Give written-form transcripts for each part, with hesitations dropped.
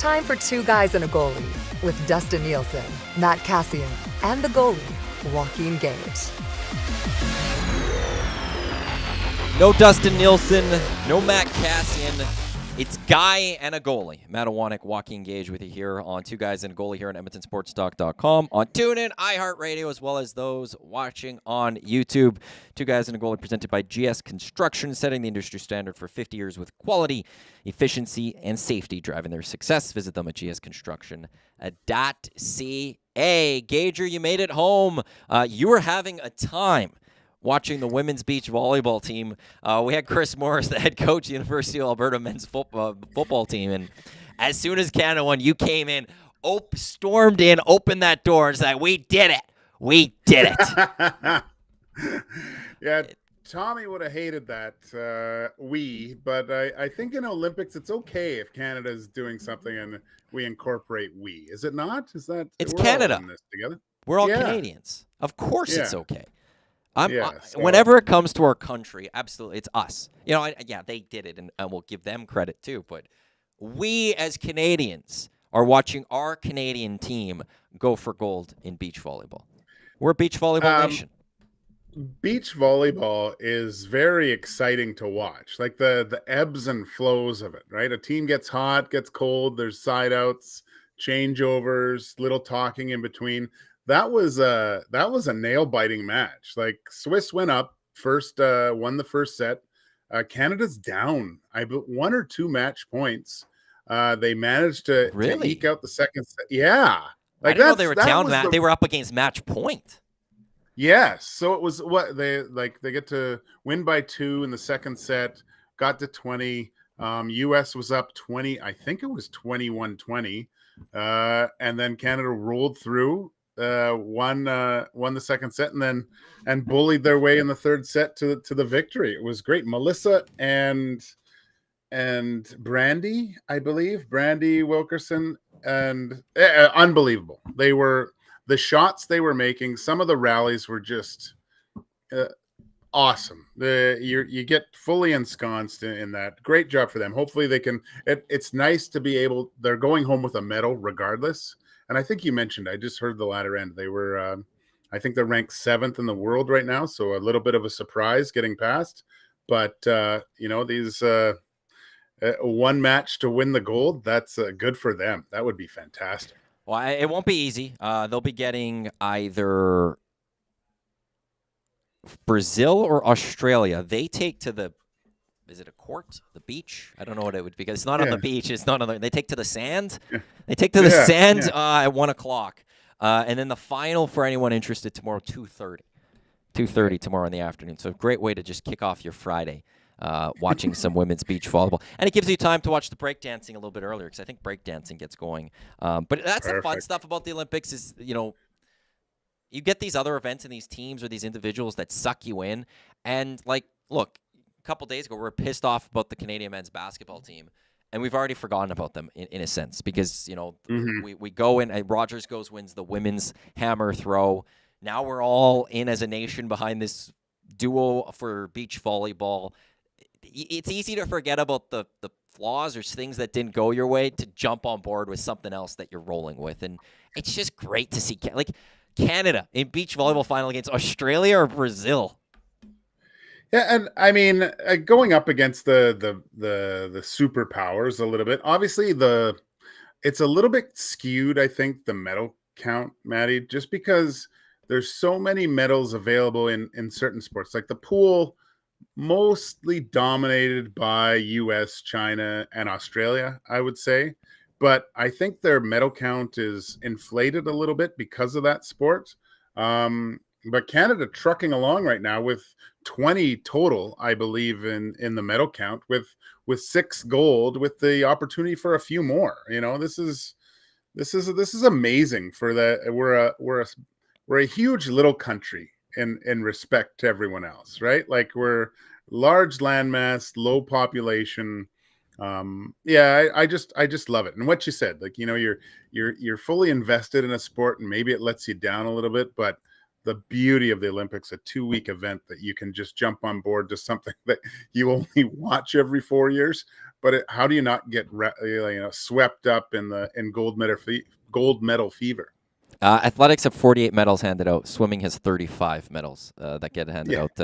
time for Two Guys and a Goalie with Dustin Nielsen, Matt Cassian, and the goalie, Joaquin Gage. No Dustin Nielsen, no Matt Cassian. It's Guy and a Goalie. Matt Iwanyk, Joaquin Gage with you here on Two Guys and a Goalie here on EdmontonSportsTalk.com, on TuneIn, iHeartRadio, as well as those watching on YouTube. Two Guys and a Goalie presented by GS Construction, setting the industry standard for 50 years with quality, efficiency, and safety driving their success. Visit them at gsconstruction.ca. Gager, you made it home. You were having a time watching the women's beach volleyball team. We had Chris Morris, the head coach of the University of Alberta men's football team, and as soon as Canada won, you came in, stormed in, opened that door, and said, "We did it! We did it!" Yeah, Tommy would have hated that, but I think in Olympics it's okay if Canada's doing something and we incorporate we. Is it not? Is that it's we're Canada? All in this together. We're all Canadians. Of course, it's okay. So whenever it comes to our country, absolutely, it's us. You know, they did it, and we'll give them credit too. But we as Canadians are watching our Canadian team go for gold in beach volleyball. We're a beach volleyball nation. Beach volleyball is very exciting to watch, like the ebbs and flows of it, right? A team gets hot, gets cold, there's side outs, changeovers, little talking in between. That was a nail-biting match. Like, Swiss went up first, won the first set. Canada's down, one or two match points. They managed to eke out the second set. Yeah, I didn't know they were down. They were up against match point. Yes, so it was they get to win by 2 in the second set. Got to 20. U.S. was up 20. I think it was 21-20, and then Canada rolled through. Won the second set and bullied their way in the third set to the victory. It was great. Melissa and Brandy, I believe, Brandy Wilkerson, and unbelievable. They were the shots they were making. Some of the rallies were just awesome. You get fully ensconced in that. Great job for them. Hopefully they can. It's nice to be able. They're going home with a medal regardless. And I think you mentioned, I just heard the latter end. They were, I think they're ranked 7th in the world right now. So a little bit of a surprise getting past. But, these one match to win the gold, that's good for them. That would be fantastic. Well, it won't be easy. They'll be getting either Brazil or Australia. They take to the, is it a court? The beach? I don't know what it would be, because it's not on the beach. It's not on the. They take to the sand. Yeah. They take to the sand at 1:00, and then the final for anyone interested tomorrow 2:30. 2:30 tomorrow in the afternoon. So a great way to just kick off your Friday, watching some women's beach volleyball, and it gives you time to watch the breakdancing a little bit earlier, because I think breakdancing gets going. But that's the fun stuff about the Olympics is you get these other events and these teams or these individuals that suck you in, and look. Couple days ago, we were pissed off about the Canadian men's basketball team, and we've already forgotten about them in a sense, because we go in, and Rogers wins the women's hammer throw. Now we're all in as a nation behind this duo for beach volleyball. It's easy to forget about the flaws or things that didn't go your way to jump on board with something else that you're rolling with, and it's just great to see Canada in beach volleyball final against Australia or Brazil. Yeah, and I mean, going up against the superpowers a little bit. Obviously, it's a little bit skewed. I think the medal count, Maddie, just because there's so many medals available in certain sports, like the pool, mostly dominated by U.S., China, and Australia, I would say. But I think their medal count is inflated a little bit because of that sport. But Canada trucking along right now with 20 total, I believe, in the medal count, with 6 gold, with the opportunity for a few more. This is amazing for that. We're a huge little country in respect to everyone else, right? Like, we're large landmass, low population. I just love it. And what you said, you're fully invested in a sport, and maybe it lets you down a little bit, but the beauty of the Olympics, a 2-week event that you can just jump on board to something that you only watch every 4 years. but how do you not get swept up in gold medal fever? Athletics have 48 medals handed out. Swimming has 35 medals that get handed Yeah. out.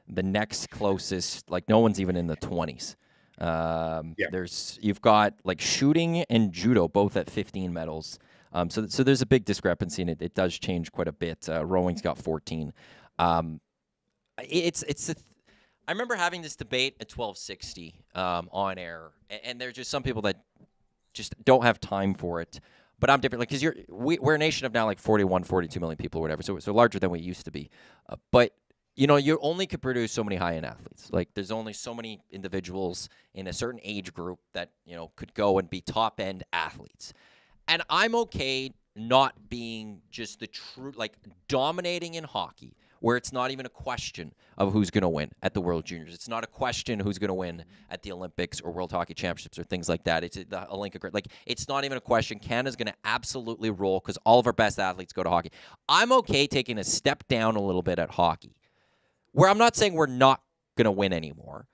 The next closest, like no one's even in the 20s. You've got like shooting and judo both at 15 medals. So there's a big discrepancy, and it does change quite a bit. Rowing's got 14. I remember having this debate at 1260 on air, and there's just some people that just don't have time for it. But I'm different, like, because we're a nation of now like 41, 42 million people or whatever, so larger than we used to be. But you only could produce so many high-end athletes. Like, there's only so many individuals in a certain age group that could go and be top-end athletes. And I'm okay not being just the true, like, dominating in hockey, where it's not even a question of who's going to win at the World Juniors. It's not a question who's going to win at the Olympics or World Hockey Championships or things like that. It's the Hlinka Gretzky. Like, it's not even a question. Canada's going to absolutely roll because all of our best athletes go to hockey. I'm okay taking a step down a little bit at hockey, where I'm not saying we're not going to win anymore,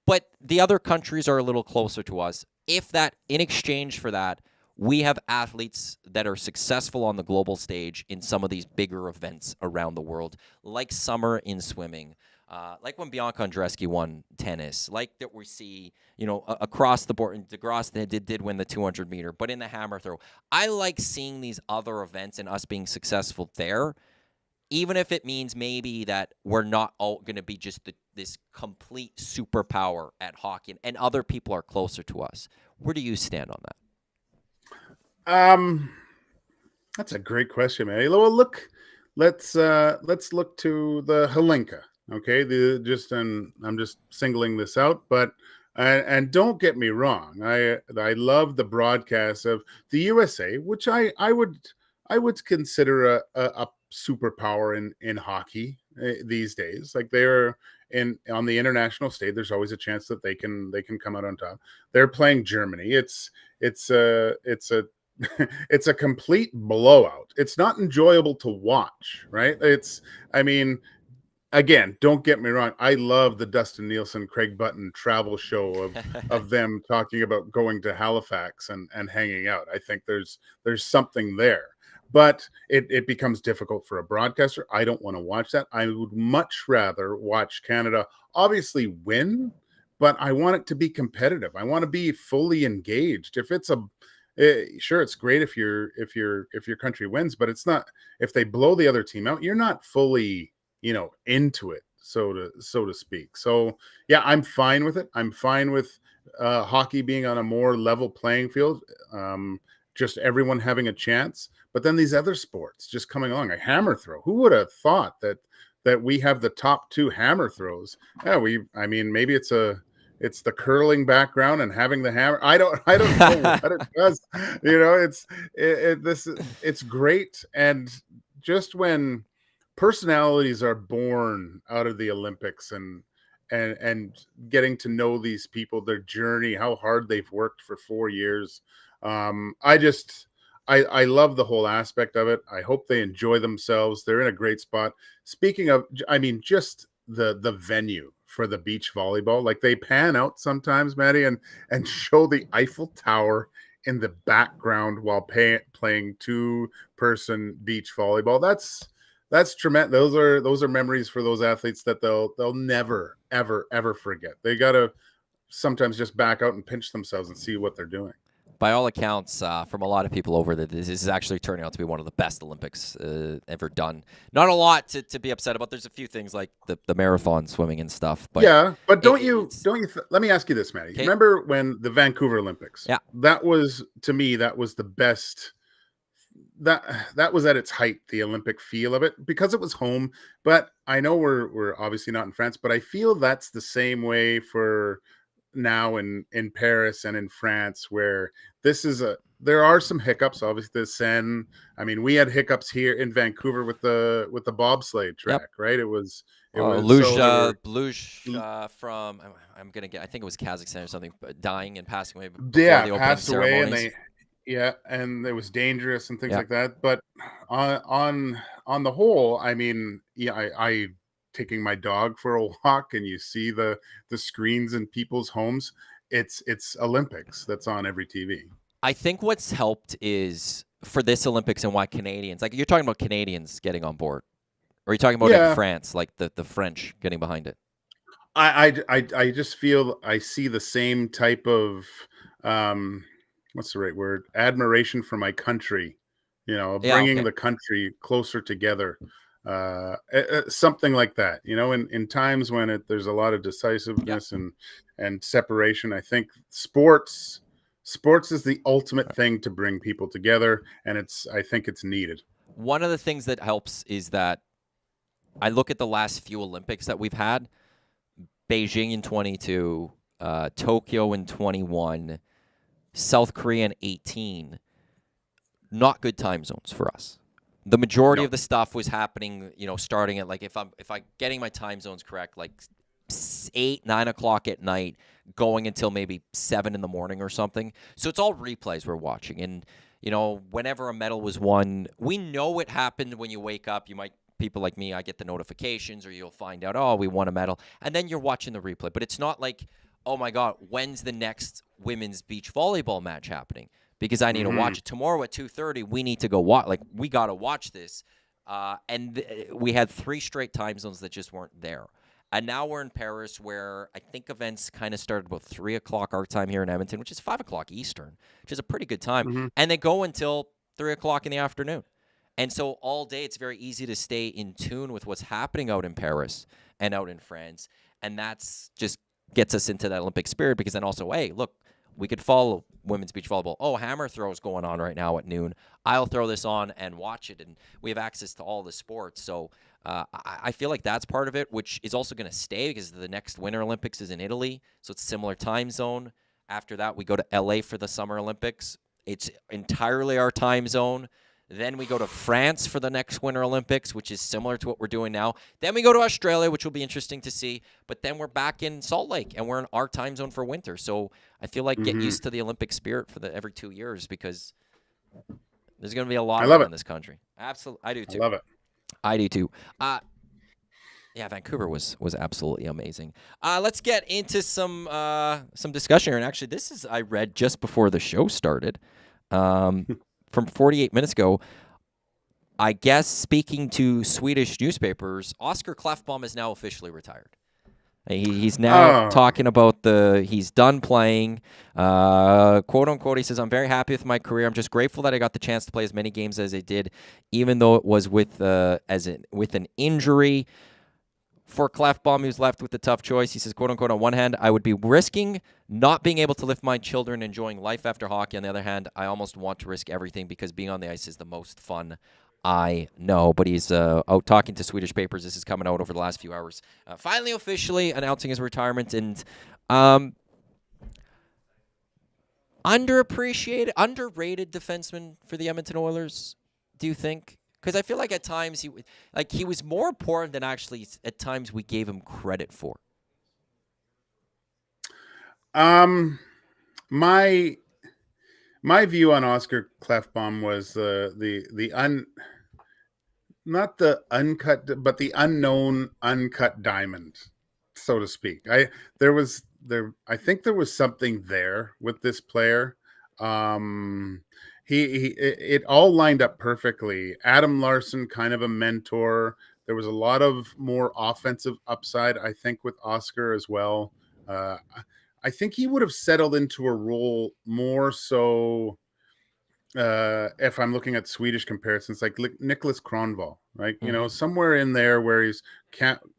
but the other countries are a little closer to us. In exchange for that, we have athletes that are successful on the global stage in some of these bigger events around the world, like summer in swimming, like when Bianca Andreescu won tennis, like that we see, across the board. DeGrasse did win the 200 meter, but in the hammer throw, I like seeing these other events and us being successful there, even if it means maybe that we're not all going to be just this complete superpower at hockey, and other people are closer to us. Where do you stand on that? That's a great question, man. Well, let's look to the Hlinka. Okay, I'm just singling this out, but and don't get me wrong, I love the broadcast of the USA, which I would consider a superpower in hockey these days. Like, they're on the international stage, there's always a chance that they can come out on top. They're playing Germany. It's a it's a complete blowout. It's not enjoyable to watch, right? Again, don't get me wrong, I love the Dustin Nielsen, Craig Button travel show of them talking about going to Halifax and hanging out. I think there's something there, but it becomes difficult for a broadcaster. I don't want to watch that. I would much rather watch Canada obviously win, but I want it to be competitive. I want to be fully engaged. Sure, it's great if your country wins, but it's not if they blow the other team out. You're not fully into it, so to speak. So yeah, I'm fine with it. I'm fine with hockey being on a more level playing field, just everyone having a chance. But then these other sports just coming along, a hammer throw. Who would have thought that we have the top two hammer throws? Yeah, maybe it's the curling background and having the hammer. I don't know what it does. It's great. And just when personalities are born out of the Olympics and getting to know these people, their journey, how hard they've worked for 4 years. I love the whole aspect of it. I hope they enjoy themselves. They're in a great spot. Speaking of, just the venue for the beach volleyball, like, they pan out sometimes, Maddie, and show the Eiffel Tower in the background while playing 2-person beach volleyball. That's tremendous. Those are memories for those athletes that they'll never ever forget. They gotta sometimes just back out and pinch themselves and see what they're doing. By all accounts, from a lot of people over there, this is actually turning out to be one of the best Olympics ever done. Not a lot to be upset about. There's a few things like the marathon swimming and stuff. But yeah, but don't you? Let me ask you this, Matty. Okay. Remember when the Vancouver Olympics? Yeah, that was, to me, that was the best. That was at its height, the Olympic feel of it, because it was home. But I know we're obviously not in France, but I feel that's the same way for now in Paris and in France, where there are some hiccups. Obviously, the Seine. We had hiccups here in Vancouver with the bobsleigh track, yep. Right? It was Blush from I'm gonna get. I think it was Kazakhstan or something, but dying and passing away before the opening passed away, ceremonies. and it was dangerous and things Yeah. like that. But on the whole, I taking my dog for a walk, and you see the screens in people's homes. it's Olympics that's on every TV. I think what's helped is for this Olympics and why Canadians, like you're talking about Canadians getting on board, or are you talking about in France, like the French getting behind it? I just feel I see the same type of what's the right word? Admiration for my country, bringing the country closer together, something like that. In times when there's a lot of decisiveness and separation, I think sports is the ultimate thing to bring people together, and I think it's needed. One of the things that helps is that I look at the last few Olympics that we've had. Beijing in 22, Tokyo in 21, South Korea in 18. Not good time zones for us. The majority of the stuff was happening, starting at like if I'm getting my time zones correct, like 8, 9 o'clock at night, going until maybe 7 in the morning or something. So it's all replays we're watching, and whenever a medal was won, we know it happened when you wake up. People like me, I get the notifications, or you'll find out, oh, we won a medal, and then you're watching the replay. But it's not like, oh my God, when's the next women's beach volleyball match happening? Because I need to watch it tomorrow at 2:30. We need to go watch. Like, we got to watch this. We had 3 straight time zones that just weren't there. And now we're in Paris, where I think events kind of started about 3 o'clock our time here in Edmonton, which is 5 o'clock Eastern, which is a pretty good time. And they go until 3 o'clock in the afternoon. And so all day, it's very easy to stay in tune with what's happening out in Paris and out in France. And that's just gets us into that Olympic spirit, because then also, hey, look, we could follow women's beach volleyball. Oh, hammer throw is going on right now at noon. I'll throw this on and watch it. And we have access to all the sports. So I feel like that's part of it, which is also going to stay because the next Winter Olympics is in Italy. So it's a similar time zone. After that, we go to LA for the Summer Olympics. It's entirely our time zone. Then we go to France for the next Winter Olympics, which is similar to what we're doing now. Then we go to Australia, which will be interesting to see. But then we're back in Salt Lake, and we're in our time zone for winter. So I feel like get used to the Olympic spirit for every 2 years, because there's going to be a lot of it in this country. Absolutely. I do too. I love it. I do too. Yeah, Vancouver was absolutely amazing. Let's get into some discussion here. And actually, I read just before the show started. From 48 minutes ago, I guess speaking to Swedish newspapers, Oscar Klefbom is now officially retired. He's now talking about he's done playing. Quote unquote, he says, "I'm very happy with my career. I'm just grateful that I got the chance to play as many games as I did, even though it was with an injury." For Klefbom, who's left with the tough choice, he says, quote unquote, on one hand, I would be risking not being able to lift my children, enjoying life after hockey. On the other hand, I almost want to risk everything because being on the ice is the most fun I know. But he's out talking to Swedish papers. This is coming out over the last few hours. Finally, officially announcing his retirement. And underappreciated, underrated defenseman for the Edmonton Oilers, do you think? Because I feel like at times he was more important than actually at times we gave him credit for. My view on Oscar Klefbom was not the uncut, but the unknown uncut diamond, so to speak. I think there was something there with this player. It all lined up perfectly. Adam Larson, kind of a mentor. There was a lot of more offensive upside, I think, with Oscar as well. I think he would have settled into a role more so, if I'm looking at Swedish comparisons, like Nicholas Kronwall, right? Mm-hmm. Somewhere in there where he's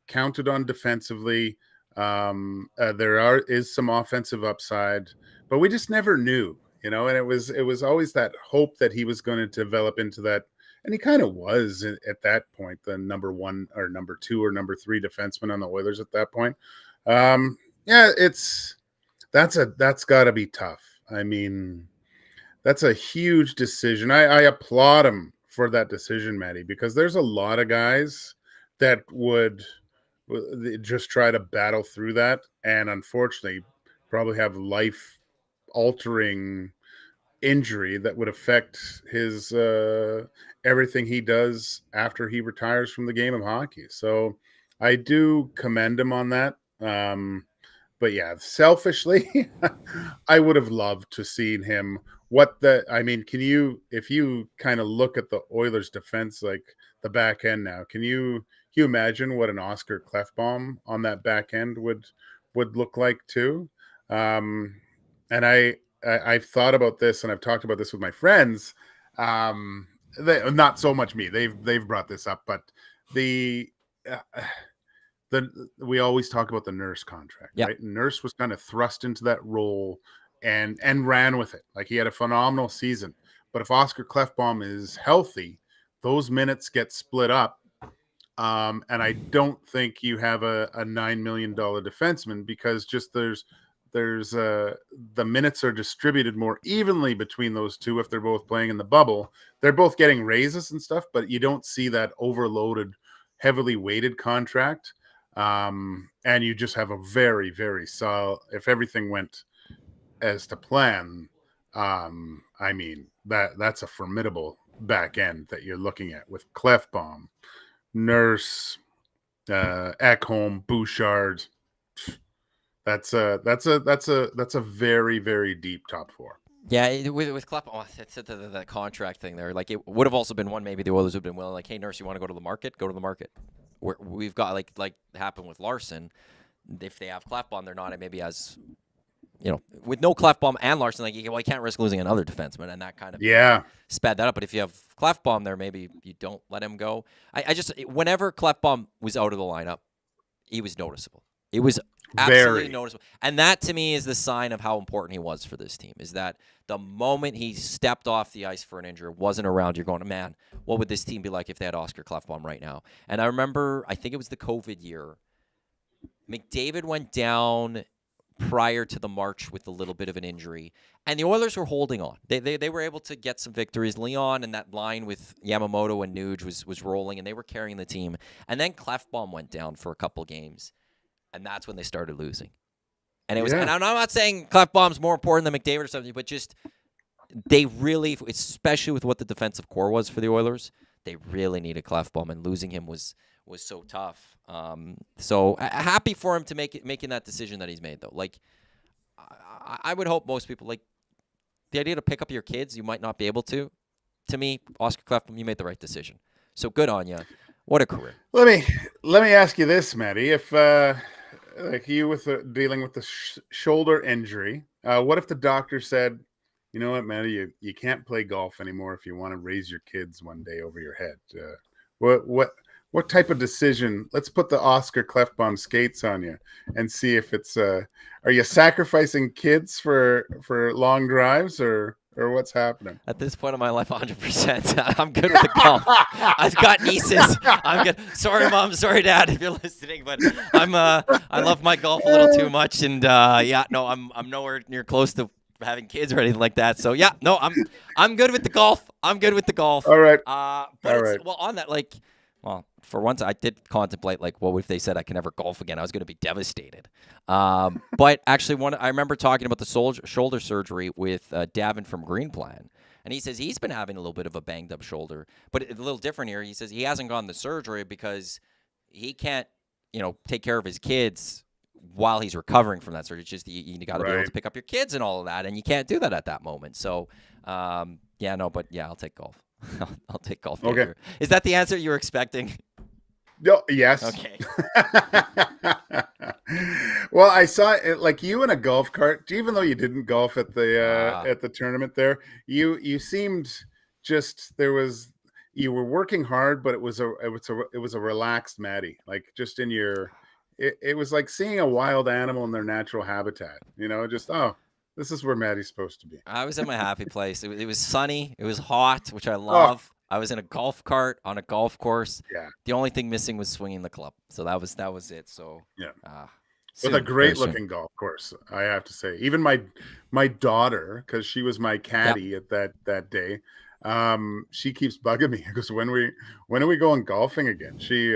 counted on defensively. There is some offensive upside, but we just never knew. And it was always that hope that he was going to develop into that, and he kind of was at that point, the number 1 or number 2 or number 3 defenseman on the Oilers at that point. That's got to be tough. I mean, that's a huge decision. I applaud him for that decision, Matty, because there's a lot of guys that would just try to battle through that, and unfortunately, probably have life-altering injury that would affect his everything he does after he retires from the game of hockey. So I do commend him on that. But yeah, selfishly, I would have loved to seen him. Can you, if you kind of look at the Oilers defense, like the back end now, can you imagine what an Oscar Klefbom on that back end would look like too? And I've thought about this, and I've talked about this with my friends. Not so much me. They've brought this up, but we always talk about the Nurse contract, right? Nurse was kind of thrust into that role and ran with it. Like, he had a phenomenal season. But if Oscar Klefbom is healthy, those minutes get split up. And I don't think you have a $9 million defenseman, because just there's the minutes are distributed more evenly between those two. If they're both playing in the bubble, they're both getting raises and stuff, but you don't see that overloaded, heavily weighted contract. And you just have a very, very solid, if everything went as to plan, that's a formidable back end that you're looking at with Klefbom, Nurse, Ekholm, Bouchard. That's a very, very deep top four. Yeah, with Klefbom, it's the contract thing there. Like, it would have also been one, maybe the Oilers would have been willing, like, hey, Nurse, you want to go to the market? Go to the market. We've got, like happened with Larson. If they have Klefbom, they're not maybe as, with no Klefbom and Larson, like, you can't risk losing another defenseman, and that kind of sped that up. But if you have Klefbom there, maybe you don't let him go. I just, whenever Klefbom was out of the lineup, he was noticeable. It was absolutely noticeable. And that, to me, is the sign of how important he was for this team, is that the moment he stepped off the ice for an injury, wasn't around, you're going, man, what would this team be like if they had Oscar Klefbom right now? And I remember, I think it was the COVID year, McDavid went down prior to the March with a little bit of an injury, and the Oilers were holding on. They were able to get some victories. Leon and that line with Yamamoto and Nuge was rolling, and they were carrying the team. And then Klefbom went down for a couple games, and that's when they started losing. And it was, and I'm not saying Klefbom's more important than McDavid or something, but just they really, especially with what the defensive core was for the Oilers, they really needed Klefbom, and losing him was so tough. So happy for him to making that decision that he's made, though. Like, I would hope most people, like, the idea to pick up your kids, you might not be able to. To me, Oscar Klefbom, you made the right decision. So good on you. What a career. Let me ask you this, Matty. If like you dealing with the shoulder injury, what if the doctor said, you know what, Matty, you can't play golf anymore if you want to raise your kids one day over your head? What type of decision? Let's put the Oscar Klefbom skates on you and see if it's. Are you sacrificing kids for long drives, or what's happening? At this point in my life, 100%. I'm good with the golf. I've got nieces. I'm good. Sorry, Mom. Sorry, Dad, if you're listening, but I love my golf a little too much, and I'm nowhere near close to having kids or anything like that. So I'm good with the golf. I'm good with the golf. All right. Well, on that, like. Well, for once, I did contemplate, like, what if they said I can never golf again? I was going to be devastated. But actually, I remember talking about the shoulder surgery with Davin from Green Plan. And he says he's been having a little bit of a banged-up shoulder. But a little different here. He says he hasn't gone to surgery because he can't, take care of his kids while he's recovering from that surgery. It's just you got to be able to pick up your kids and all of that. And you can't do that at that moment. So, I'll take golf. I'll take golf. Okay. Here. Is that the answer you were expecting? No, yes. Okay. Well, I saw it, like, you in a golf cart. Even though you didn't golf at the tournament there, you seemed just you were working hard, but it was a relaxed Matty. Like, just in your, it was like seeing a wild animal in their natural habitat. This is where Matty's supposed to be. I was in my happy place. It was sunny. It was hot, which I love. I was in a golf cart on a golf course. Yeah. The only thing missing was swinging the club. So that was it. So yeah. With a great looking golf course, I have to say. Even my daughter, because she was my caddy at that day, she keeps bugging me. Because when are we going golfing again? She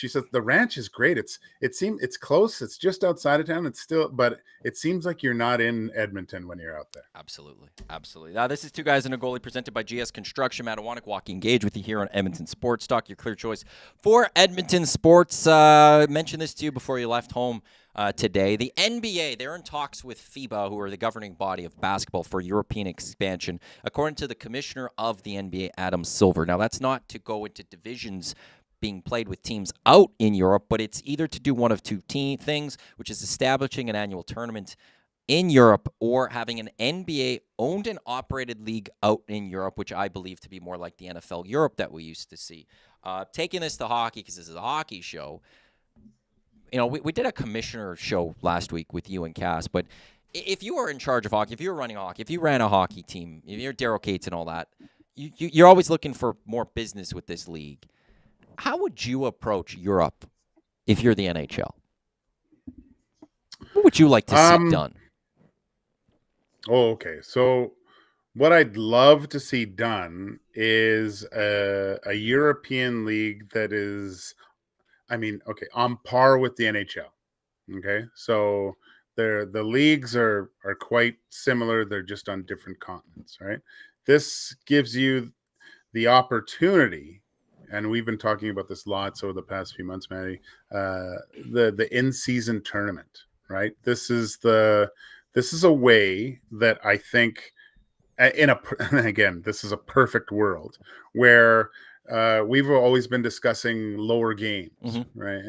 said the ranch is great. It's close. It's just outside of town. But it seems like you're not in Edmonton when you're out there. Absolutely. Now, this is Two Guys and a Goalie, presented by GS Construction. Matthew Iwanyk, Joaquin Gage with you here on Edmonton Sports Talk, your clear choice for Edmonton sports. Mentioned this to you before you left home. today. The NBA, they're in talks with FIBA, who are the governing body of basketball, for European expansion, according to the commissioner of the NBA, Adam Silver. Now, that's not to go into divisions being played with teams out in Europe, but it's either to do one of two things, which is establishing an annual tournament in Europe or having an NBA-owned and operated league out in Europe, which I believe to be more like the NFL Europe that we used to see. Taking this to hockey, because this is a hockey show, we did a commissioner show last week with you and Cass, but if you were in charge of hockey, if you were running hockey, if you ran a hockey team, if you're Daryl Cates and all that, you're always looking for more business with this league. How would you approach Europe if you're the NHL? What would you like to see done? Oh, okay. So what I'd love to see done is a European league that is, on par with the NHL. Okay. So the leagues are quite similar. They're just on different continents, right? This gives you the opportunity, and we've been talking about this lots over the past few months, Matty, the in-season tournament, right? This is a way that I think, again, this is a perfect world where we've always been discussing lower games, right?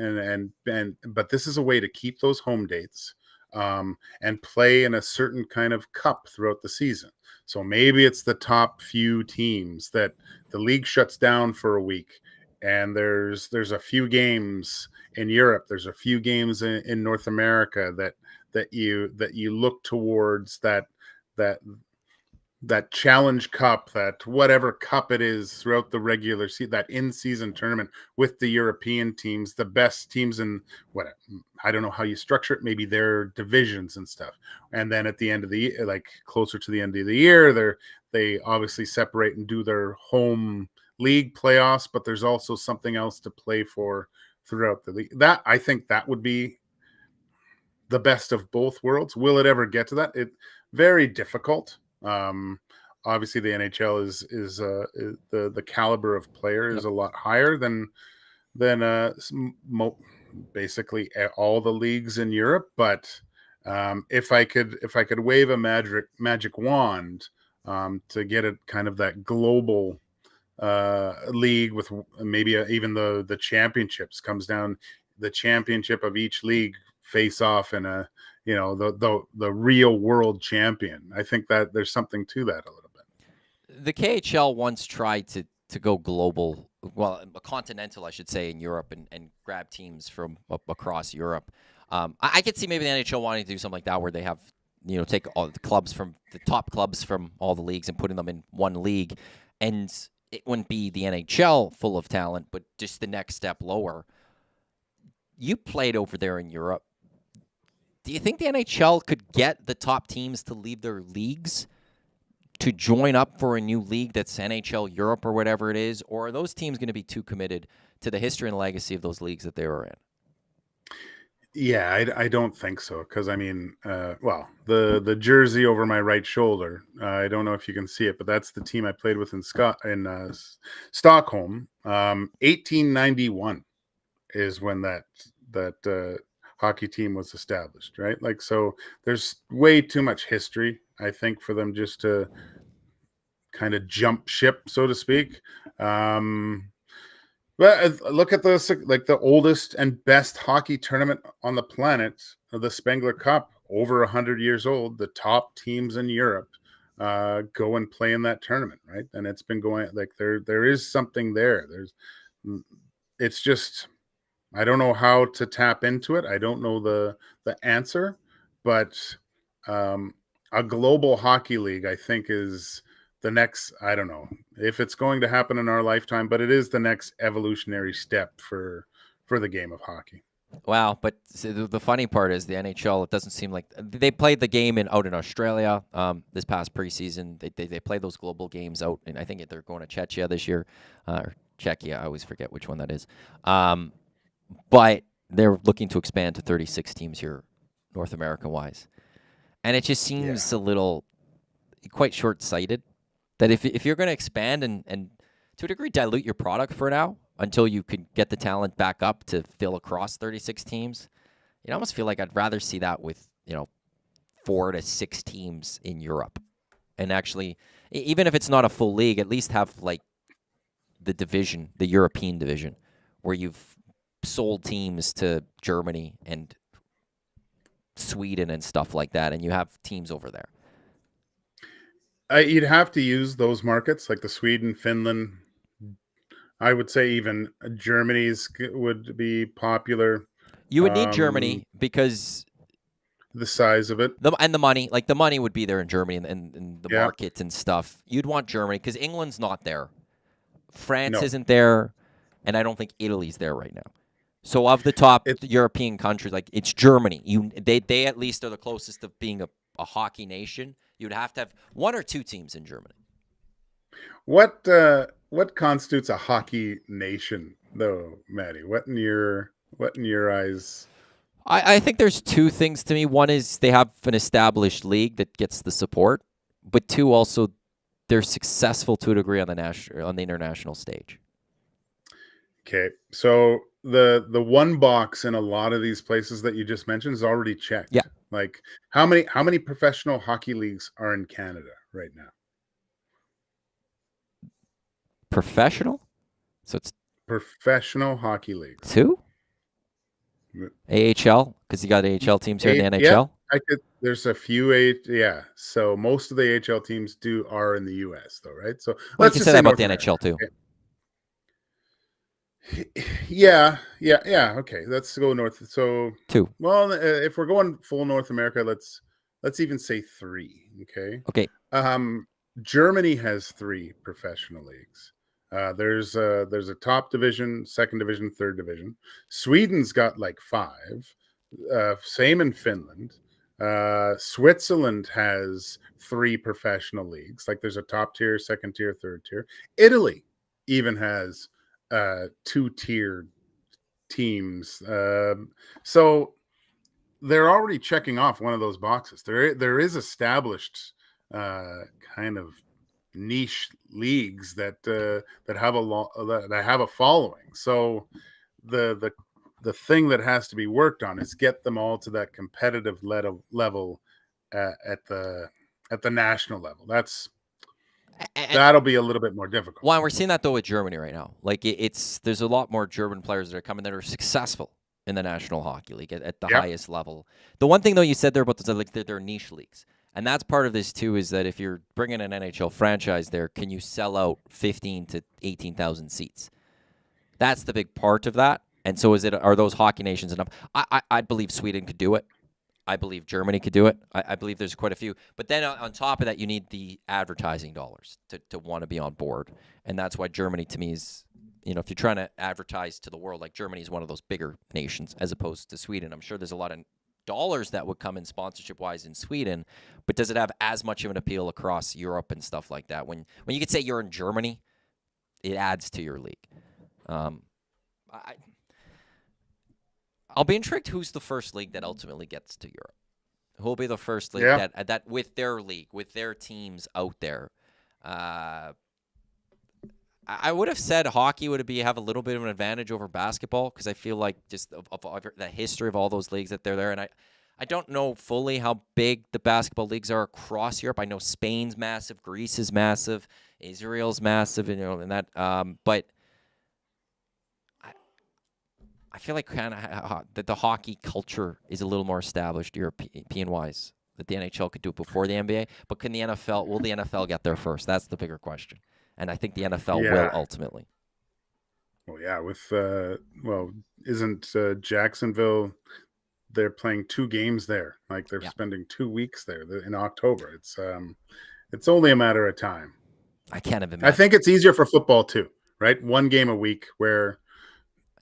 But this is a way to keep those home dates and play in a certain kind of cup throughout the season. So maybe it's the top few teams that the league shuts down for a week, and there's a few games in Europe, there's a few games in North America that you look towards that challenge cup, that whatever cup it is throughout the regular season, that in-season tournament with the European teams, the best teams in what, I don't know how you structure it, maybe their divisions and stuff. And then at the end of the year, like closer to the end of the year, they obviously separate and do their home league playoffs, but there's also something else to play for throughout the league. That, I think that would be the best of both worlds. Will it ever get to that? It very difficult. Obviously the NHL is the caliber of player is a lot higher than basically all the leagues in Europe. But if I could wave a magic wand to get it kind of that global league with maybe even the championships comes down, the championship of each league face off in a the real world champion. I think that there's something to that a little bit. The KHL once tried to go global, well, continental, I should say, in Europe and grab teams from across Europe. I could see maybe the NHL wanting to do something like that, where they have, take all the clubs from the top clubs from all the leagues and putting them in one league. And it wouldn't be the NHL full of talent, but just the next step lower. You played over there in Europe. Do you think the NHL could get the top teams to leave their leagues to join up for a new league that's NHL Europe or whatever it is? Or are those teams going to be too committed to the history and legacy of those leagues that they were in? Yeah, I don't think so. Because, the jersey over my right shoulder, I don't know if you can see it, but that's the team I played with in Stockholm. 1891 is when that hockey team was established, right? Like, so there's way too much history, I think, for them just to kind of jump ship, so to speak. But look at the oldest and best hockey tournament on the planet, the Spengler Cup, over 100 years old. The top teams in Europe go and play in that tournament, right? And it's been going, like, there is something there. It's just, I don't know how to tap into it. I don't know the answer, but a global hockey league, I think, is the next, I don't know if it's going to happen in our lifetime, but it is the next evolutionary step for the game of hockey. Wow, but the funny part is the NHL, it doesn't seem like they played the game out in Australia this past preseason. They play those global games out, and I think they're going to Czechia this year, or Czechia. I always forget which one that is. But they're looking to expand to 36 teams here, North American-wise. And it just seems a little quite short-sighted that if you're going to expand and to a degree dilute your product for now until you can get the talent back up to fill across 36 teams, You almost feel like I'd rather see that with 4 to 6 teams in Europe, and actually, even if it's not a full league, at least have like the division, the European division, where you've sold teams to Germany and Sweden and stuff like that, and you have teams over there. You'd have to use those markets like the Sweden, Finland. I would say even Germany's would be popular. You would need Germany because the size of it and the money, like the money would be there in Germany and the market and stuff. You'd want Germany because England's not there. France isn't there, and I don't think Italy's there right now. So of the top European countries, like it's Germany. They at least are the closest of being a hockey nation. You'd have to have 1 or 2 teams in Germany. What constitutes a hockey nation, though, Maddie? What in your eyes? I think there's 2 things to me. One is they have an established league that gets the support, but 2 also they're successful to a degree on the international stage. Okay, so the one box in a lot of these places that you just mentioned is already checked. Yeah. Like how many professional hockey leagues are in Canada right now? Professional? So it's professional hockey leagues. 2? AHL, because you got AHL teams here in the NHL. Yeah, there's a few so most of the AHL teams are in the US though, right? So let's just say that about the NHL too. Okay. Yeah. Okay, let's go north. So 2. Well, if we're going full North America, let's even say 3. Okay. Germany has 3 professional leagues. There's a top division, second division, third division. Sweden's got like 5. Same in Finland. Switzerland has 3 professional leagues. Like there's a top tier, second tier, third tier. Italy even has 2-tiered teams. So they're already checking off one of those boxes. There is established kind of niche leagues that have a following. So the thing that has to be worked on is get them all to that competitive level at the national level. That'll be a little bit more difficult. Well, we're seeing that though with Germany right now. Like there's a lot more German players that are coming that are successful in the National Hockey League at the highest level. The one thing though you said there about they're niche leagues, and that's part of this too. Is that if you're bringing an NHL franchise there, can you sell out 15 to 18,000 seats? That's the big part of that. And so are those hockey nations enough? I believe Sweden could do it. I believe Germany could do it. I believe there's quite a few. But then on top of that, you need the advertising dollars to want to be on board. And that's why Germany, to me, is, if you're trying to advertise to the world, like Germany is one of those bigger nations as opposed to Sweden. I'm sure there's a lot of dollars that would come in sponsorship-wise in Sweden, but does it have as much of an appeal across Europe and stuff like that? When you could say you're in Germany, it adds to your league. I'll be intrigued who's the first league that ultimately gets to Europe. Who will be the first league that with their league, with their teams out there? I would have said hockey would have a little bit of an advantage over basketball because I feel like just of the history of all those leagues that they're there. And I don't know fully how big the basketball leagues are across Europe. I know Spain's massive, Greece is massive, Israel's massive, and that. But I feel like kind of that the hockey culture is a little more established European-wise, that the NHL could do it before the NBA. But will the NFL get there first? That's the bigger question. And I think the NFL will ultimately. Well, yeah, isn't Jacksonville, they're playing 2 games there. Like they're spending 2 weeks there in October. It's only a matter of time. I can't even imagine. I think it's easier for football too, right? 1 game a week where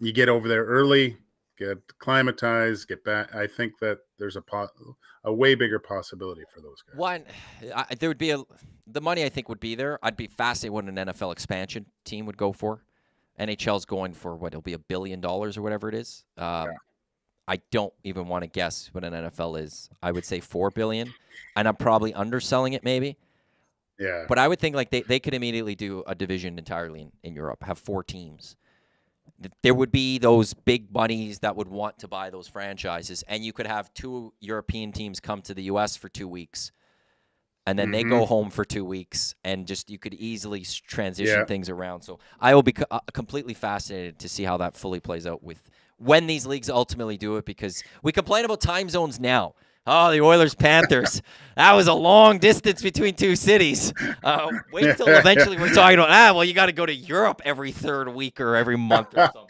you get over there early, get acclimatized, get back. I think that there's a way bigger possibility for those guys. One, there would be the money I think would be there. I'd be fascinated what an NFL expansion team would go for. NHL's going for it'll be $1 billion or whatever it is. I don't even want to guess what an NFL is. I would say $4 billion, and I'm probably underselling it maybe. Yeah. But I would think like they could immediately do a division entirely in Europe, have 4 teams. there would be those big bunnies that would want to buy those franchises, and you could have 2 European teams come to the U.S. for 2 weeks, and then they go home for 2 weeks, and just you could easily transition things around. So I will be completely fascinated to see how that fully plays out with when these leagues ultimately do it, because we complain about time zones now. Oh, the Oilers-Panthers. That was a long distance between 2 cities. Wait till eventually we're talking about, you got to go to Europe every 3rd week or every month or something.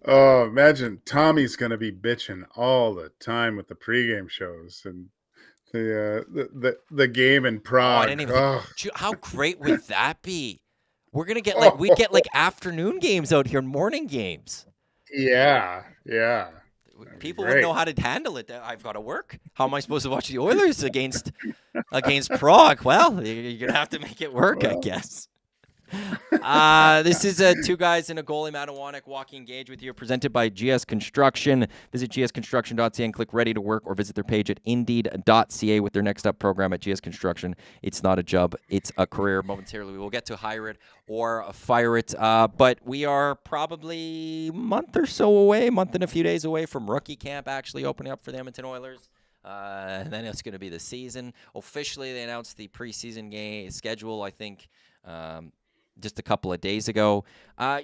Oh, imagine Tommy's going to be bitching all the time with the pregame shows and the game in Prague. Oh, I didn't even think, how great would that be? We're going to get we'd get afternoon games out here, morning games. Yeah. People would know how to handle it. I've got to work. How am I supposed to watch the Oilers against Prague? Well, you're going to have to make it work, I guess. This is 2 guys and a goalie. Matthew Iwanyk, Joaquin Gage with you, presented by GS Construction. Visit gsconstruction.ca and click Ready to Work, or visit their page at indeed.ca with their next up program at GS Construction. It's not a job, it's a career. Momentarily, we will get to hire it or fire it, but we are probably a month and a few days away from rookie camp actually opening up for the Edmonton Oilers. And then it's going to be the season. Officially, they announced the preseason game schedule, I think, just a couple of days ago.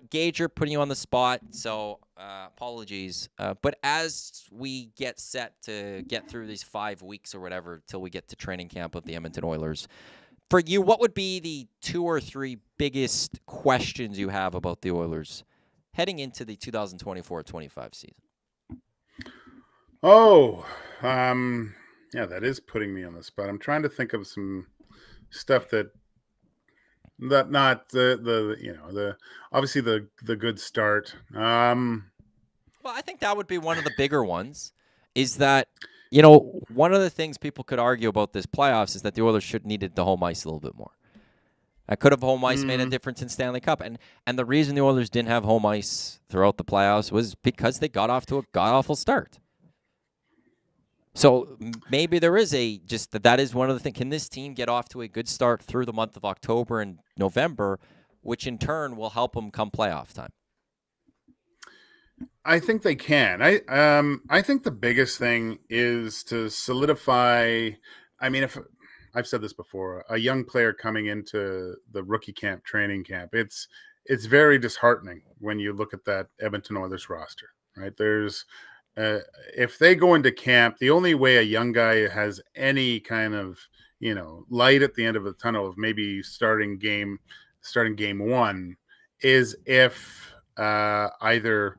Gager, putting you on the spot, so apologies. But as we get set to get through these 5 weeks or whatever till we get to training camp of the Edmonton Oilers, for you, what would be the 2 or 3 biggest questions you have about the Oilers heading into the 2024-25 season? Yeah, that is putting me on the spot. I'm trying to think of some stuff that not the obviously the good start. Well, I think that would be one of the bigger ones. Is that one of the things people could argue about this playoffs is that the Oilers needed the home ice a little bit more. Could have home ice made a difference in Stanley Cup, and the reason the Oilers didn't have home ice throughout the playoffs was because they got off to a god-awful start. So maybe there is that is one of the things. Can this team get off to a good start through the month of October and November, which in turn will help them come playoff time? I think they can. I think the biggest thing is to solidify. I mean, if I've said this before, a young player coming into the rookie camp, training camp, it's very disheartening when you look at that Edmonton Oilers roster, right? There's if they go into camp, the only way a young guy has any kind of light at the end of the tunnel of maybe starting game 1 is if either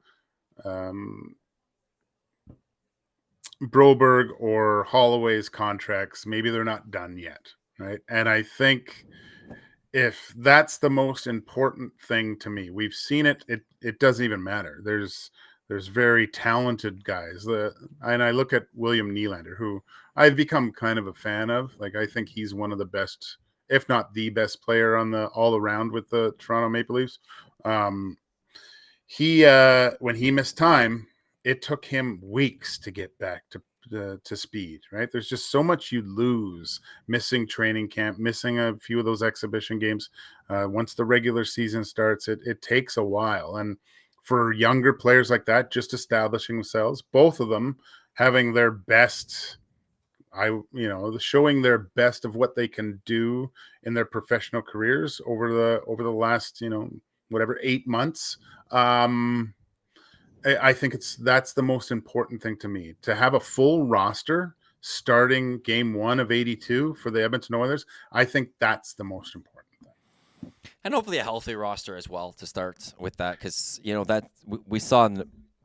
Broberg or Holloway's contracts, maybe they're not done yet, right? And I think if that's the most important thing to me, we've seen it doesn't even matter. There's very talented guys. And I look at William Nylander, who I've become kind of a fan of. I think he's one of the best, if not the best player on the all around with the Toronto Maple Leafs. He when he missed time, it took him weeks to get back to speed, right? There's just so much you lose missing training camp, missing a few of those exhibition games. Once the regular season starts, it takes a while. And for younger players like that, just establishing themselves, both of them having their best, showing their best of what they can do in their professional careers over the last, 8 months. I think that's the most important thing to me, to have a full roster starting game 1 of 82 for the Edmonton Oilers. I think that's the most important thing. And hopefully a healthy roster as well to start with that, because that we saw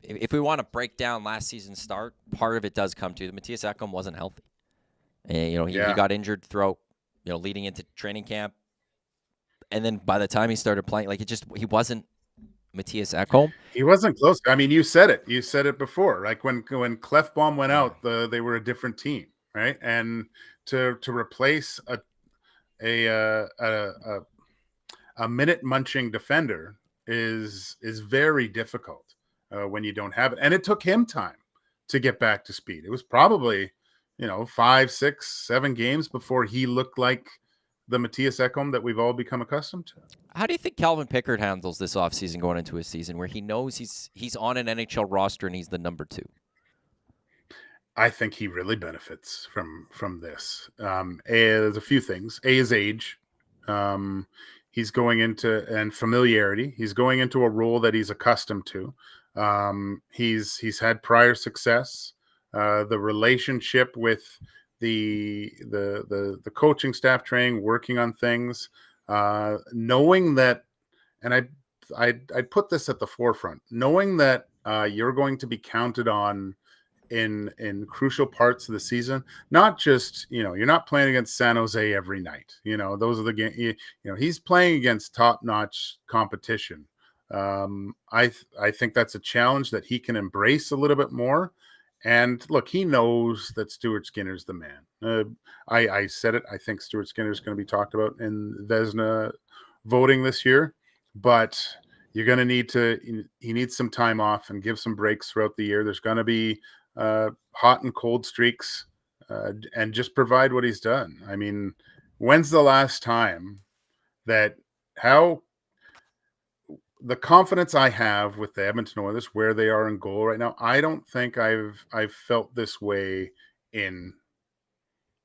if we want to break down last season's start, part of it does come to Matthias Ekholm wasn't healthy. And, he got injured throughout, leading into training camp, and then by the time he started playing, he wasn't Matthias Ekholm. He wasn't close. I mean, you said it. You said it before. When Klefbom went out, they were a different team, right? And to replace a minute munching defender is very difficult when you don't have it. And it took him time to get back to speed. It was probably 5, 6, 7 games before he looked like the Matthias Ekholm that we've all become accustomed to. How do you think Calvin Pickard handles this offseason going into a season where he knows he's on an NHL roster and he's the number 2? I think he really benefits from this. There's a few things. His age. He's going into and familiarity. He's going into a role that he's accustomed to. He's had prior success. The relationship with the coaching staff, training, working on things, knowing that, and I put this at the forefront, knowing that you're going to be counted on in crucial parts of the season. Not just, you're not playing against San Jose every night. Those are the games. He's playing against top-notch competition. I think that's a challenge that he can embrace a little bit more. And look, he knows that Stuart Skinner's the man. I said it. I think Stuart Skinner's going to be talked about in Vezina voting this year, but you're going to he needs some time off and give some breaks throughout the year. There's going to be hot and cold streaks, and just provide what he's done. I mean, when's the last time that the confidence I have with the Edmonton Oilers, where they are in goal right now, I don't think I've felt this way in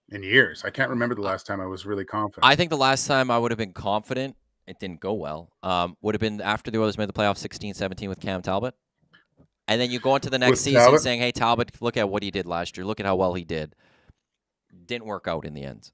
years. I can't remember the last time I was really confident. I think the last time I would have been confident, it didn't go well, would have been after the Oilers made the playoffs 16-17 with Cam Talbot. And then you go into the next season saying, hey, Talbot, look at what he did last year. Look at how well he did. Didn't work out in the end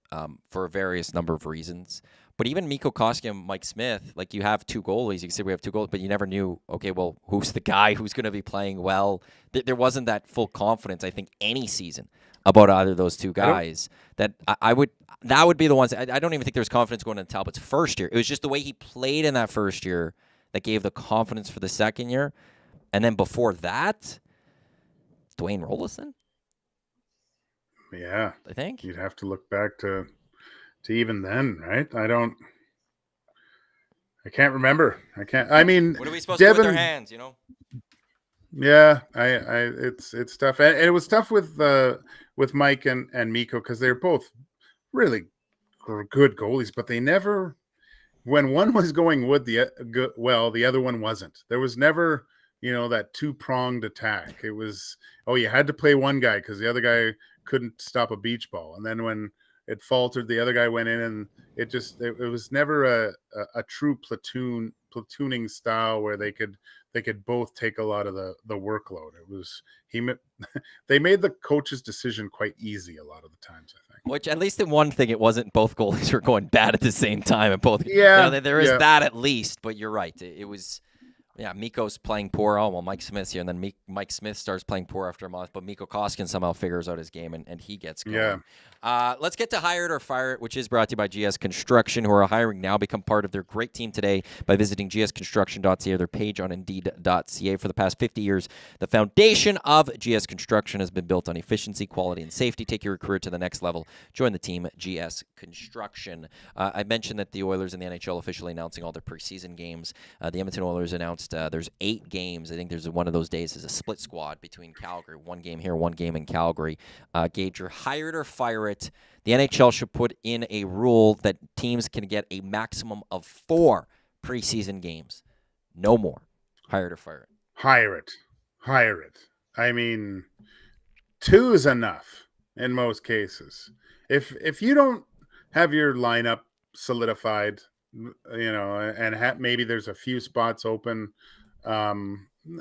for a various number of reasons. But even Mikko Koskinen and Mike Smith, like, you have 2 goalies. You can say we have 2 goalies, but you never knew, okay, well, who's the guy who's going to be playing well? There wasn't that full confidence, I think, any season about either of those 2 guys. That would be the ones. I don't even think there was confidence going into Talbot's first year. It was just the way he played in that first year that gave the confidence for the second year. And then before that, Dwayne Rollison? Yeah. I think. You'd have to look back to even then, right? I can't remember. I mean, what are we supposed to do with our hands, Yeah, it's tough. And it was tough with Mike and Mikko, because they're both really good goalies, but they never, when one was going the other one wasn't. There was never, that 2-pronged attack. It was, you had to play one guy because the other guy couldn't stop a beach ball. And then when it faltered, the other guy went in, and it was never a true platooning style where they could both take a lot of the workload. It was they made the coach's decision quite easy a lot of the times, I think. Which, at least in one thing, it wasn't both goalies were going bad at the same time, and both. Yeah, there is that at least. But you're right. It was. Yeah, Mikko's playing poor. Oh, well, Mike Smith's here, and then Mike Smith starts playing poor after a month, but Mikko Koskinen somehow figures out his game, and he gets going. Yeah. Let's get to Hire It or Fire It, which is brought to you by GS Construction, who are hiring now. Become part of their great team today by visiting gsconstruction.ca, or their page on indeed.ca. For the past 50 years, the foundation of GS Construction has been built on efficiency, quality, and safety. Take your career to the next level. Join the team, GS Construction. I mentioned that the Oilers and the NHL officially announcing all their preseason games. The Edmonton Oilers announced there's 8 games. I think there's one of those days is a split squad between Calgary. 1 game here, 1 game in Calgary. Gage, you're hire it or fire it. The NHL should put in a rule that teams can get a maximum of 4 preseason games. No more. Hire it or fire it. Hire it. I mean, 2 is enough in most cases. If you don't have your lineup solidified, and maybe there's a few spots open,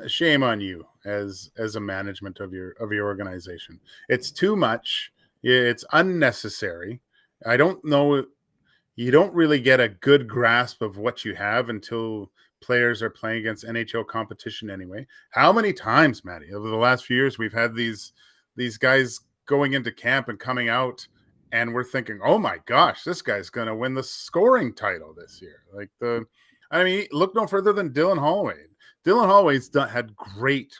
shame on you as a management of your organization. It's too much. It's unnecessary. I don't know. You don't really get a good grasp of what you have until players are playing against NHL competition anyway. How many times, Matty, over the last few years, we've had these guys going into camp and coming out, and we're thinking, oh my gosh, this guy's going to win the scoring title this year. Look no further than Dylan Holloway. Dylan Holloway's had great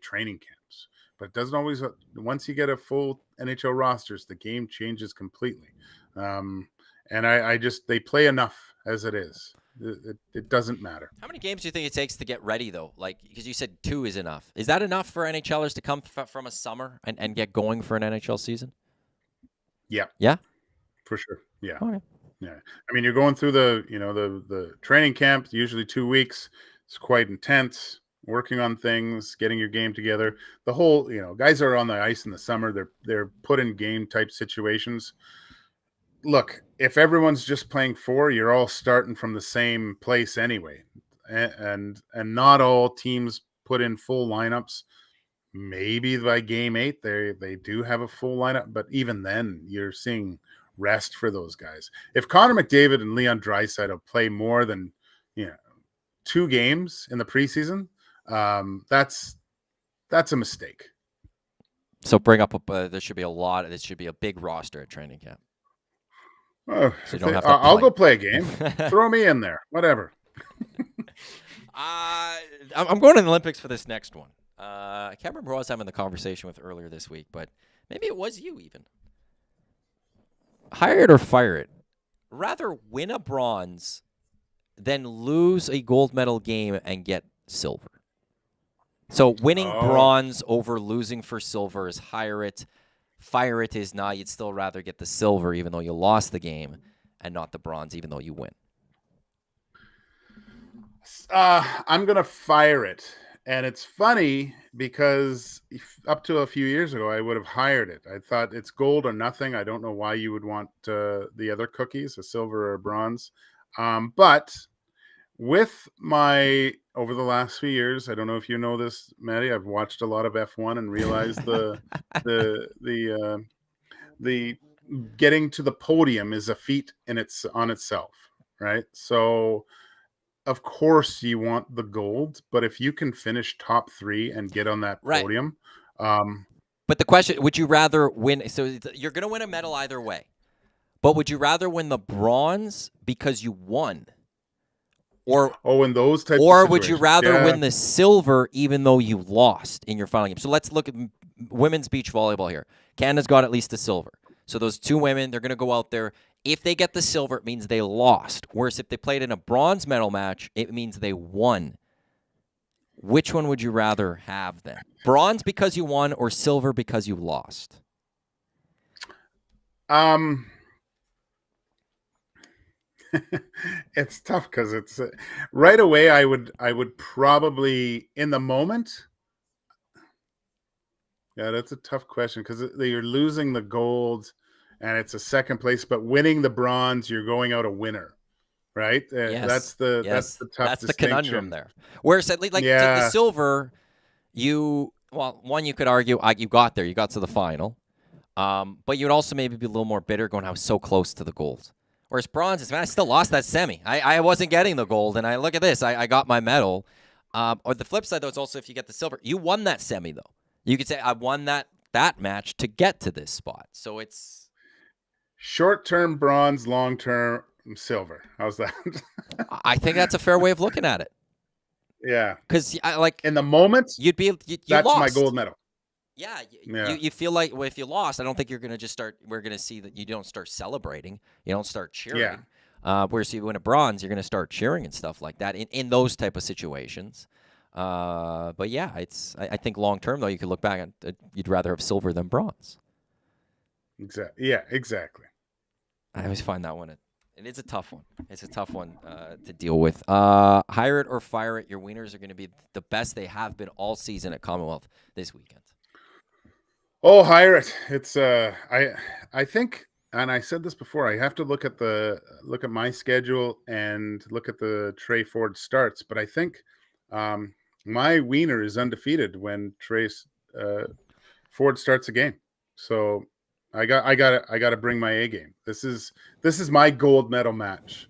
training camps, but it doesn't always, once you get a full NHL rosters, the game changes completely. And they play enough as it is. It doesn't matter. How many games do you think it takes to get ready, though? Because you said 2 is enough. Is that enough for NHLers to come from a summer and get going for an NHL season? Yeah. Yeah? For sure. Yeah. Okay. Yeah. I mean, you're going through the training camp, usually 2 weeks. It's quite intense, working on things, getting your game together. The whole, guys are on the ice in the summer. They're put in game type situations. Look, if everyone's just playing 4, you're all starting from the same place anyway. And not all teams put in full lineups. Maybe by game 8 they do have a full lineup, but even then you're seeing rest for those guys. If Connor McDavid and Leon Draisaitl play more than 2 games in the preseason, that's a mistake. So bring up there should be this should be a big roster at training camp. Oh, so you don't have to I'll go play a game. Throw me in there, whatever. I'm going to the Olympics for this next one. I can't remember who I was having the conversation with earlier this week, but maybe it was you even. Hire it or fire it. Rather win a bronze than lose a gold medal game and get silver. So winning bronze over losing for silver is hire it. Fire it is not. You'd still rather get the silver even though you lost the game and not the bronze even though you win. I'm going to fire it. And it's funny because up to a few years ago, I would have hired it. I thought it's gold or nothing. I don't know why you would want the other cookies, a silver or a bronze. But with over the last few years, I don't know if you know this, Maddie, I've watched a lot of F1 and realized the getting to the podium is a feat on itself, right? So of course you want the gold, but if you can finish top 3 and get on that podium. But the question, would you rather win? So you're going to win a medal either way, but would you rather win the bronze because you won? In those types or of would you rather win the silver even though you lost in your final game? So let's look at women's beach volleyball here. Canada's got at least a silver. So those 2 women, they're going to go out there. If they get the silver, it means they lost. Whereas if they played in a bronze medal match, it means they won. Which one would you rather have then? Bronze because you won or silver because you lost? It's tough because it's right away. I would probably in the moment. Yeah, that's a tough question because you're losing the gold and it's a second place, but winning the bronze, you're going out a winner, right? Yes. That's the tough. That's the conundrum there. Whereas the silver, you could argue you got there, you got to the final, but you'd also maybe be a little more bitter going, I was so close to the gold. Whereas bronze is, man, I still lost that semi. I wasn't getting the gold, and I look at this, I got my medal. Or the flip side, though, is also if you get the silver, you won that semi, though. You could say, I won that match to get to this spot. So it's short-term bronze, long-term silver. How's that? I think that's a fair way of looking at it. Yeah. Because in the moment, you that's lost. my gold medal. Yeah, you feel like if you lost, I don't think you're going to just start. We're going to see that you don't start celebrating. You don't start cheering. Yeah. Whereas you win a bronze, you're going to start cheering and stuff like that in those type of situations. But yeah, I think long term though, you could look back and you'd rather have silver than bronze. Exactly. Yeah, exactly. I always find that one. It is a tough one. It's a tough one to deal with. Hire it or fire it. Your wieners are going to be the best they have been all season at Commonwealth this weekend. Oh, hire it. It's I think, and I said this before, I have to look at my schedule and look at the Trey Ford starts, but I think my wiener is undefeated when Trey Ford starts a game. So I got to bring my A game. This is my gold medal match,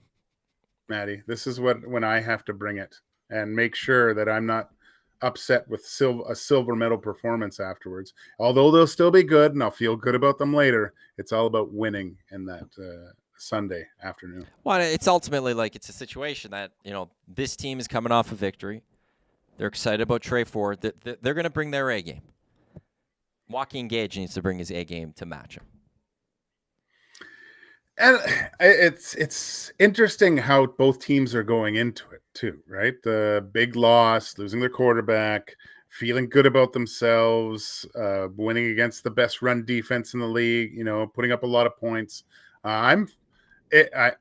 Maddie. This is when I have to bring it and make sure that I'm not upset with a silver medal performance afterwards. Although they'll still be good and I'll feel good about them later, it's all about winning in that Sunday afternoon. Well, it's ultimately it's a situation that, this team is coming off a victory. They're excited about Trey Ford. They're going to bring their A game. Joaquin Gage needs to bring his A game to match him. And it's interesting how both teams are going into it too, right? The big loss, losing their quarterback, feeling good about themselves, winning against the best run defense in the league, putting up a lot of points.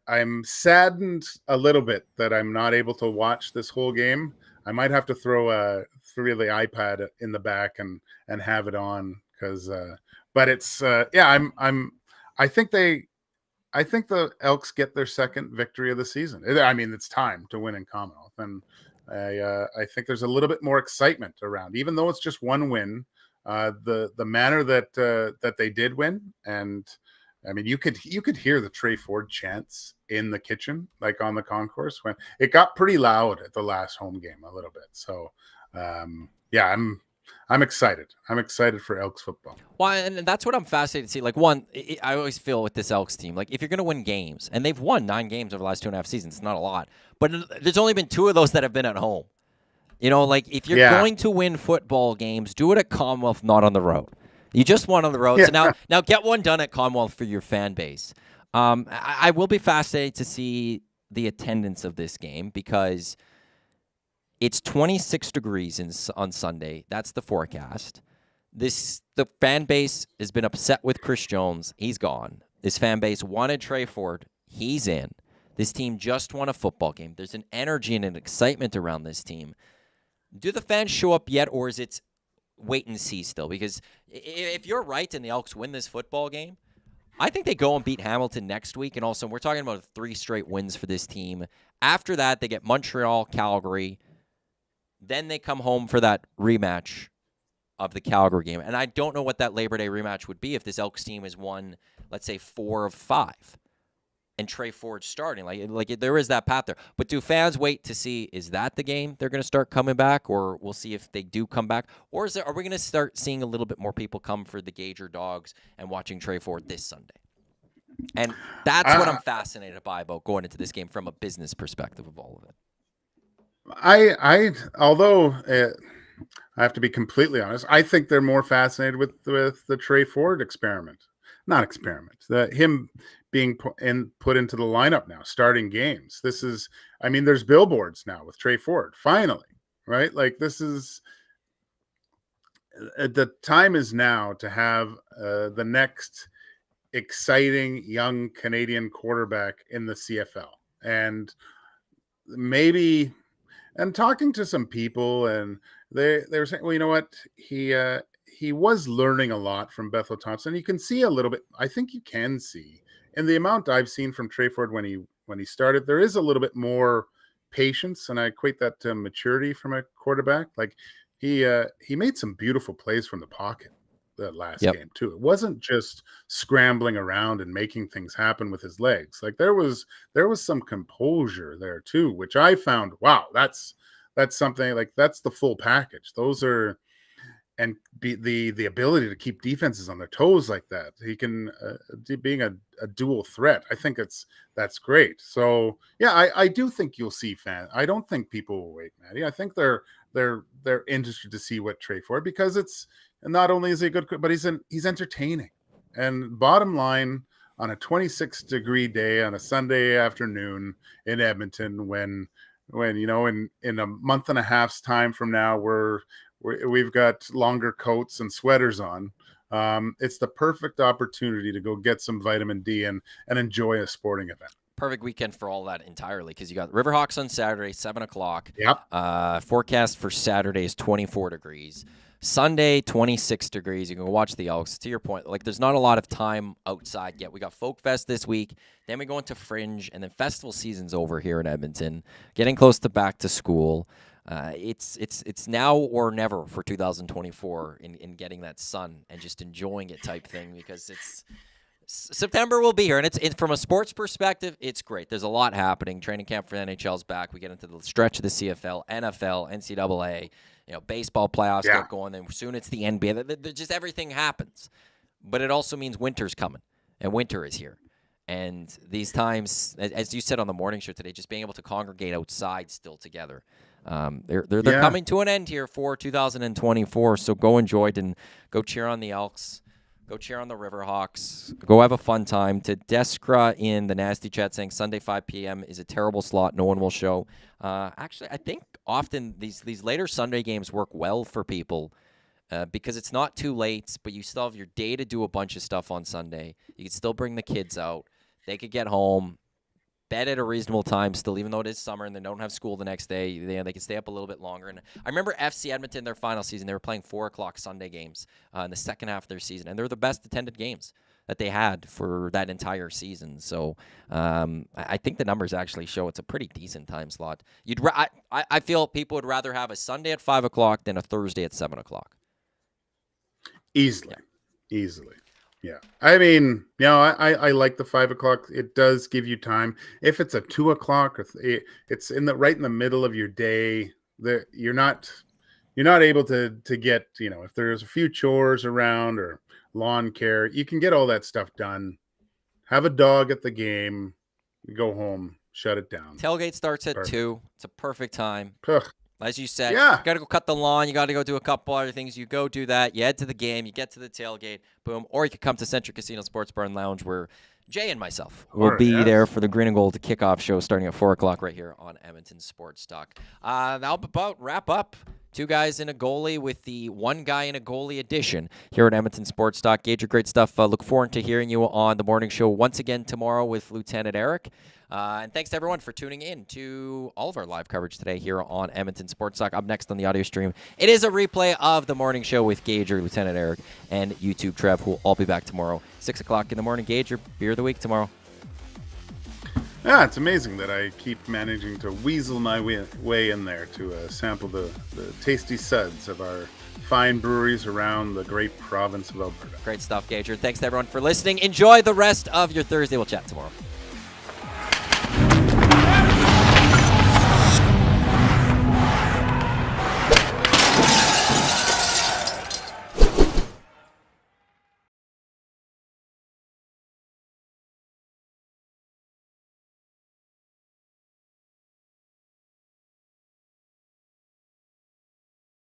I'm saddened a little bit that I'm not able to watch this whole game. I might have to throw the iPad in the back and have it on because. But it's I think the Elks get their second victory of the season. I mean, it's time to win in Commonwealth, and I think there's a little bit more excitement around, even though it's just one win. The manner that they did win, and I mean, you could hear the Trey Ford chants in the kitchen, like on the concourse, when it got pretty loud at the last home game a little bit. So, yeah, I'm excited. I'm excited for Elks football. Well, and that's what I'm fascinated to see. Like, one, I always feel with this Elks team, like, if you're going to win games, and they've won 9 games over the last 2.5 seasons, it's not a lot, but there's only been 2 of those that have been at home. You know, like, if you're going to win football games, do it at Commonwealth, not on the road. You just won on the road. So now get one done at Commonwealth for your fan base. I will be fascinated to see the attendance of this game because it's 26 degrees on Sunday. That's the forecast. The fan base has been upset with Chris Jones. He's gone. This fan base wanted Trey Ford. He's in. This team just won a football game. There's an energy and an excitement around this team. Do the fans show up yet, or is it wait and see still? Because if you're right and the Elks win this football game, I think they go and beat Hamilton next week. And also, we're talking about 3 straight wins for this team. After that, they get Montreal, Calgary. Then they come home for that rematch of the Calgary game. And I don't know what that Labor Day rematch would be if this Elks team has won, let's say, 4 of 5. And Trey Ford starting. Like there is that path there. But do fans wait to see, is that the game they're going to start coming back? Or we'll see if they do come back? Or are we going to start seeing a little bit more people come for the Gager Dogs and watching Trey Ford this Sunday? And that's what I'm fascinated by about going into this game from a business perspective of all of it. Although I have to be completely honest, I think they're more fascinated with the Trey Ford experiment. Not experiment. Him being put into the lineup now, starting games. This is, I mean, there's billboards now with Trey Ford, finally, right? Like, this is, the time is now to have the next exciting young Canadian quarterback in the CFL. And maybe, and talking to some people, and they were saying, well, you know what? He was learning a lot from Bethel Thompson. You can see a little bit. I think you can see, and the amount I've seen from Trey Ford when he started, there is a little bit more patience, and I equate that to maturity from a quarterback. Like, he made some beautiful plays from the pocket that last game too. It wasn't just scrambling around and making things happen with his legs. Like, there was some composure there too, which I found, wow, that's something, like, that's the full package. Those are, and the ability to keep defenses on their toes like that. He can being a dual threat. I think that's great. So yeah, I do think you'll see fans. I don't think people will wait, Maddie. I think they're interested to see what Trey Ford, because it's, and not only is he a good, but he's entertaining. And bottom line, on a 26-degree day on a Sunday afternoon in Edmonton, when you know, in a month and a half's time from now, we've got longer coats and sweaters on. It's the perfect opportunity to go get some vitamin D and enjoy a sporting event. Perfect weekend for all that entirely, because you got Riverhawks on Saturday, 7 o'clock. Yep. Forecast for Saturday is 24 degrees. Sunday, 26 degrees. You can go watch the Elks. To your point, like, there's not a lot of time outside yet. We got Folk Fest this week. Then we go into Fringe, and then festival season's over here in Edmonton. Getting close to back to school. It's now or never for 2024 in getting that sun and just enjoying it type thing, because September will be here, and it's from a sports perspective, it's great. There's a lot happening. Training camp for the NHL's back. We get into the stretch of the CFL, NFL, NCAA, baseball playoffs get going, and soon it's the NBA. Just everything happens. But it also means winter's coming, and winter is here. And these times, as you said on the morning show today, just being able to congregate outside still together. They're coming to an end here for 2024, so go enjoy it and go cheer on the Elks. Go cheer on the Riverhawks. Go have a fun time. To Deskra in the Nasty Chat saying Sunday 5 p.m. is a terrible slot. No one will show. Actually, I think often these later Sunday games work well for people because it's not too late, but you still have your day to do a bunch of stuff on Sunday. You can still bring the kids out. they could get home, bed at a reasonable time still, even though it is summer and they don't have school the next day. They can stay up a little bit longer. And I remember FC Edmonton, their final season, they were playing 4 o'clock Sunday games in the second half of their season, and they're the best attended games that they had for that entire season. So I think the numbers actually show it's a pretty decent time slot. I feel people would rather have a Sunday at 5 o'clock than a Thursday at 7 o'clock. Easily. Yeah. I mean, I like the 5 o'clock. It does give you time. If it's a 2 o'clock, or it's right in the middle of your day, you're not able to get, if there's a few chores around or lawn care, you can get all that stuff done. Have a dog at the game, go home, shut it down. Tailgate starts at 2. It's a perfect time. Ugh. As you said, yeah. You got to go cut the lawn. You got to go do a couple other things. You go do that. You head to the game. You get to the tailgate. Boom. Or you could come to Century Casino Sports Bar and Lounge, where Jay and myself will be there for the Green and Gold kickoff show starting at 4 o'clock right here on Edmonton Sports Talk. That'll about wrap up. 2 guys in a goalie with the 1 guy in a goalie edition here at Edmonton Sports Talk. Gage, great stuff. Look forward to hearing you on the morning show once again tomorrow with Lieutenant Eric. And thanks to everyone for tuning in to all of our live coverage today here on Edmonton Sports Talk. Up next on the audio stream, it is a replay of the morning show with Gage, Lieutenant Eric, and YouTube Trev, who will all be back tomorrow, 6 o'clock in the morning. Gage, your beer of the week tomorrow. Yeah, it's amazing that I keep managing to weasel my way in there to sample the tasty suds of our fine breweries around the great province of Alberta. Great stuff, Gage. Thanks to everyone for listening. Enjoy the rest of your Thursday. We'll chat tomorrow.